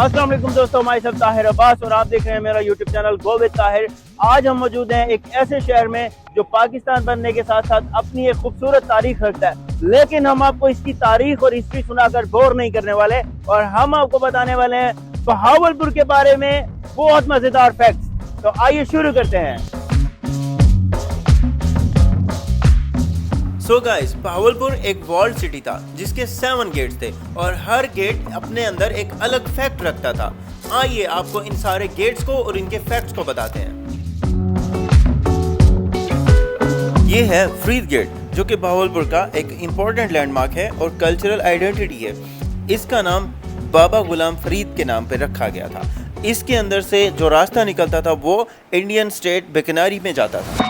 अस्सलाम वालेकुम दोस्तों, मैं सब ताहिर अब्बास और आप देख रहे हैं मेरा YouTube channel go with Tahir. आज हम मौजूद हैं एक ऐसे शहर में जो पाकिस्तान बनने के साथ साथ अपनी एक खूबसूरत तारीख रखता है, लेकिन हम आपको इसकी तारीख और हिस्ट्री सुनाकर बोर नहीं करने वाले और हम आपको बताने वाले हैं बहावलपुर के बारे में बहुत मजेदार फैक्ट्स। तो आइए शुरू करते हैं। सो गाइस, बहावलपुर एक वॉल्ड सिटी था जिसके 7 गेट्स थे और हर गेट अपने अंदर एक अलग फैक्ट रखता था। आइए आपको इन सारे गेट्स को और इनके फैक्ट्स को बताते हैं। ये है फरीद गेट, जो कि बहावलपुर का एक इम्पोर्टेंट लैंडमार्क है और कल्चरल आइडेंटिटी है। इसका नाम बाबा गुलाम फरीद के नाम पे रखा गया था। इसके अंदर से जो रास्ता निकलता था वो इंडियन स्टेट बिकनारी में जाता था।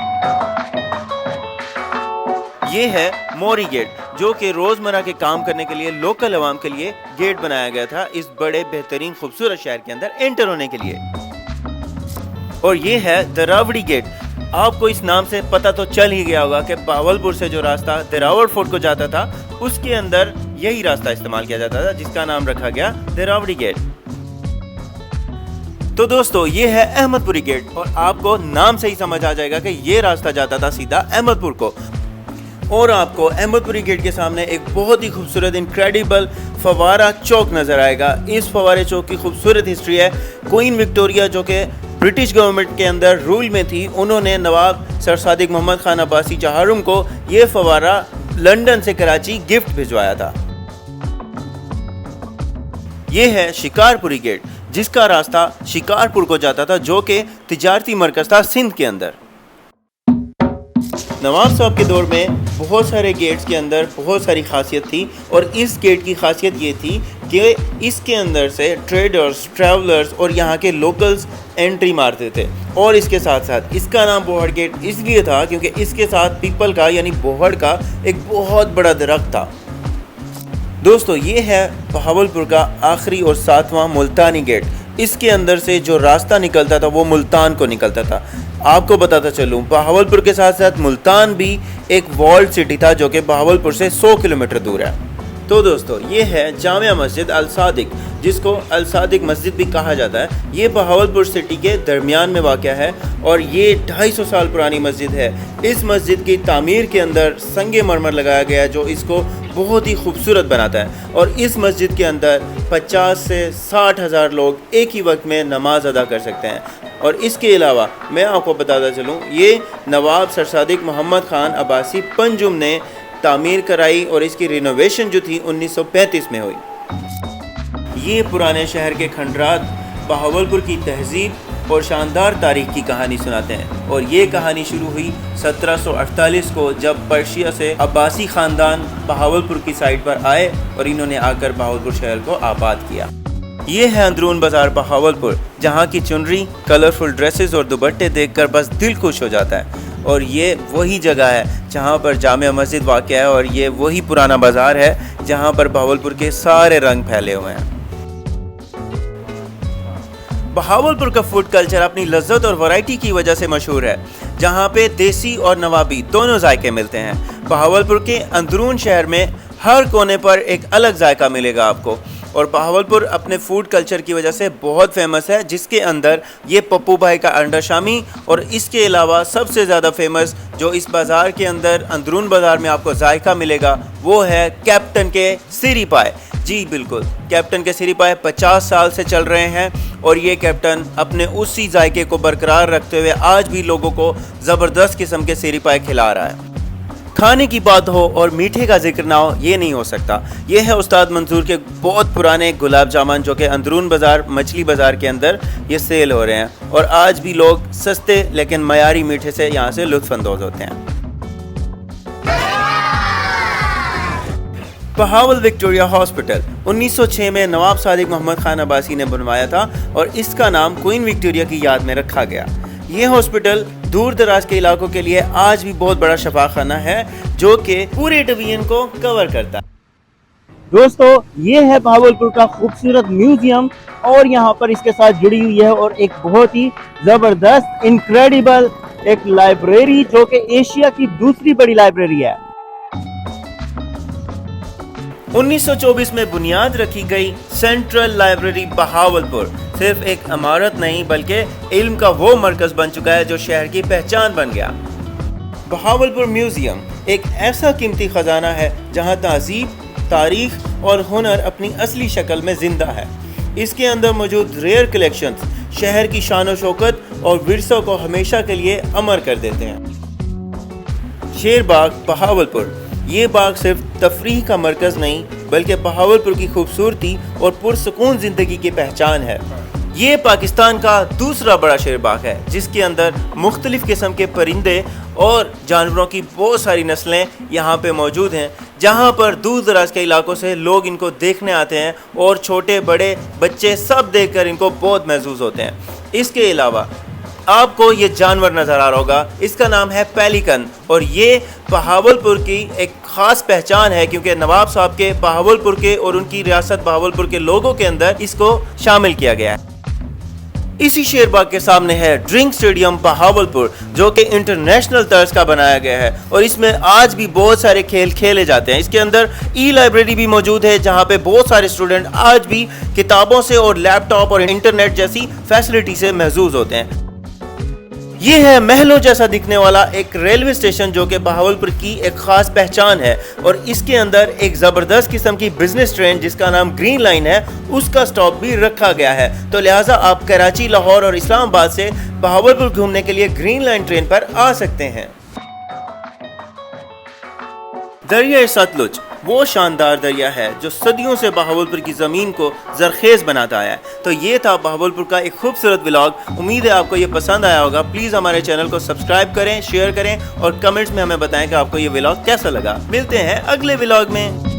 ये है मोरी गेट, जो कि रोजमर्रा के काम करने के लिए लोकल अवाम के लिए गेट बनाया गया था इस बड़े बेहतरीन खूबसूरत शहर के अंदर एंटर होने के लिए। और ये है दरावड़ी गेट। आपको इस नाम से पता तो चल ही गया होगा कि बहावलपुर से जो रास्ता दरावड़ फोर्ट को जाता था उसके अंदर यही रास्ता इस्तेमाल किया जाता था, जिसका नाम रखा गया दरावड़ी गेट। तो दोस्तों, ये है अहमदपुरी गेट और आपको नाम से ही समझ आ जाएगा कि ये रास्ता जाता था सीधा अहमदपुर को। और आपको अहमदपुरी गेट के सामने एक बहुत ही खूबसूरत इनक्रेडिबल फवारा चौक नज़र आएगा। इस फवारे चौक की खूबसूरत हिस्ट्री है। क्वीन विक्टोरिया, जो कि ब्रिटिश गवर्नमेंट के अंदर रूल में थी, उन्होंने नवाब सर सादिक मोहम्मद खान अब्बासी चहारुम को ये फवारा लंदन से कराची गिफ्ट भिजवाया था। ये है शिकारपुरी गेट, जिसका रास्ता शिकारपुर को जाता था, जो कि तिजारती मरकज था सिंध के अंदर। नवाब साहब के दौर में बहुत सारे गेट्स के अंदर बहुत सारी खासियत थी और इस गेट की खासियत ये थी कि इसके अंदर से ट्रेडर्स, ट्रैवलर्स और यहाँ के लोकल्स एंट्री मारते थे। और इसके साथ साथ इसका नाम बोहड़ गेट इसलिए था क्योंकि इसके साथ पीपल का यानी बोहड़ का एक बहुत बड़ा दरख्त था। दोस्तों, ये है बहावलपुर का आखिरी और 7वां मुल्तानी गेट। इसके अंदर से जो रास्ता निकलता था वो मुल्तान को निकलता था। आपको बताता चलूँ, बहावलपुर के साथ साथ मुल्तान भी एक वॉल्ड सिटी था जो कि बहावलपुर से 100 किलोमीटर दूर है। तो दोस्तों, ये है जामिया मस्जिद अल सादिक, जिसको अल सादिक मस्जिद भी कहा जाता है। ये बहावलपुर सिटी के दरमियान में वाक़या है और ये 250 साल पुरानी मस्जिद है। इस मस्जिद की तामीर के अंदर संगे मरमर लगाया गया है जो इसको बहुत ही खूबसूरत बनाता है। और इस मस्जिद के अंदर 50 से 60 हज़ार लोग एक ही वक्त में नमाज अदा कर सकते हैं। और इसके अलावा मैं आपको बताता चलूँ, ये नवाब सर सादिक मोहम्मद खान अब्बासी पंजुम ने तामीर कराई और इसकी रिनोवेशन जो थी 1935 में हुई। ये पुराने शहर के खंडरात बहावलपुर की तहजीब और शानदार तारीख की कहानी सुनाते हैं। और ये कहानी शुरू हुई 1748 को, जब पर्शिया से अब्बासी ख़ानदान बहावलपुर की साइड पर आए और इन्होंने आकर बहावलपुर शहर को आबाद किया। ये है अंदरून बाज़ार बहावलपुर, जहाँ की चुनरी, कलरफुल ड्रेसेस और दुपट्टे देखकर बस दिल खुश हो जाता है। और ये वही जगह है जहाँ पर जामिया मस्जिद वाक़ है और ये वही पुराना बाज़ार है जहाँ पर बहावलपुर के सारे रंग फैले हुए हैं। बहावलपुर का फूड कल्चर अपनी लज्जत और वैरायटी की वजह से मशहूर है, जहाँ पे देसी और नवाबी दोनों जायके मिलते हैं। बहावलपुर के अंदरून शहर में हर कोने पर एक अलग जायका मिलेगा आपको। और बहावलपुर अपने फूड कल्चर की वजह से बहुत फेमस है, जिसके अंदर ये पप्पू भाई का अंडा शामी और इसके अलावा सबसे ज़्यादा फेमस जो इस बाज़ार के अंदर अंदरून बाज़ार में आपको जायका मिलेगा वो है कैप्टन के सिरी पाए। जी बिल्कुल, कैप्टन के सिरी पाए 50 साल से चल रहे हैं और ये कैप्टन अपने उसी जायके को बरकरार रखते हुए आज भी लोगों को ज़बरदस्त किस्म के सिरी पाए खिला रहा है। खाने की बात हो और मीठे का जिक्र ना हो, ये नहीं हो सकता। ये है उस्ताद मंसूर के बहुत पुराने गुलाब जामुन, जो कि अंदरून बाज़ार मछली बाज़ार के अंदर ये सेल हो रहे हैं और आज भी लोग सस्ते लेकिन मयारी मीठे से यहाँ से लुत्फ़अंदोज़ होते हैं। बहावल विक्टोरिया हॉस्पिटल 1906 में नवाब सादिक मोहम्मद खान अब्बासी ने बनवाया था और इसका नाम क्वीन विक्टोरिया की याद में रखा गया। ये हॉस्पिटल दूर दराज के इलाकों के लिए आज भी बहुत बड़ा शफाखाना है जो कि पूरे डिवीजन को कवर करता है। दोस्तों, ये है बहावलपुर का खूबसूरत म्यूजियम और यहाँ पर इसके साथ जुड़ी हुई है और एक बहुत ही जबरदस्त इनक्रेडिबल एक लाइब्रेरी जो कि एशिया की दूसरी बड़ी लाइब्रेरी है। 1924 में बुनियाद रखी गई सेंट्रल लाइब्रेरी बहावलपुर सिर्फ एक इमारत नहीं बल्कि इल्म का वो मरकज बन चुका है जो शहर की पहचान बन गया। बहावलपुर म्यूजियम एक ऐसा कीमती खजाना है जहां तहजीब, तारीख और हुनर अपनी असली शक्ल में जिंदा है। इसके अंदर मौजूद रेयर कलेक्शंस शहर की शान शौकत और विरसों को हमेशा के लिए अमर कर देते हैं। शेर बाग बहावलपुर, ये बाग सिर्फ तफरीह का मरकज नहीं बल्कि बहावलपुर की खूबसूरती और पुरसकून जिंदगी की पहचान है। ये पाकिस्तान का दूसरा बड़ा शेर बाग है जिसके अंदर मुख्तलिफ किस्म के परिंदे और जानवरों की बहुत सारी नस्लें यहाँ पे मौजूद हैं, जहाँ पर दूर दराज के इलाकों से लोग इनको देखने आते हैं और छोटे बड़े बच्चे सब देखकर इनको बहुत महसूस होते हैं। इसके अलावा आपको ये जानवर नज़र आ रहा होगा, इसका नाम है पेलिकन और ये बहावलपुर की एक ख़ास पहचान है क्योंकि नवाब साहब के बहावलपुर के और उनकी रियासत बहावलपुर के लोगों के अंदर इसको शामिल किया गया है। इसी शेरबाग के सामने है ड्रिंक स्टेडियम बहावलपुर जो कि इंटरनेशनल तर्ज का बनाया गया है और इसमें आज भी बहुत सारे खेल खेले जाते हैं। इसके अंदर ई लाइब्रेरी भी मौजूद है जहां पे बहुत सारे स्टूडेंट आज भी किताबों से और लैपटॉप और इंटरनेट जैसी फैसिलिटी से महजूज होते हैं। ये है महलों जैसा दिखने वाला एक रेलवे स्टेशन जो कि बहावलपुर की एक खास पहचान है और इसके अंदर एक ज़बरदस्त किस्म की बिजनेस ट्रेन जिसका नाम ग्रीन लाइन है उसका स्टॉप भी रखा गया है। तो लिहाजा आप कराची, लाहौर और इस्लामाबाद से बहावलपुर घूमने के लिए ग्रीन लाइन ट्रेन पर आ सकते हैं। दरिया सतलुज वो शानदार दरिया है जो सदियों से बहावलपुर की ज़मीन को जरखेज़ बनाता आया है। तो ये था बहावलपुर का एक खूबसूरत व्लॉग। उम्मीद है आपको ये पसंद आया होगा। प्लीज़ हमारे चैनल को सब्सक्राइब करें, शेयर करें और कमेंट्स में हमें बताएं कि आपको ये व्लॉग कैसा लगा। मिलते हैं अगले व्लॉग में।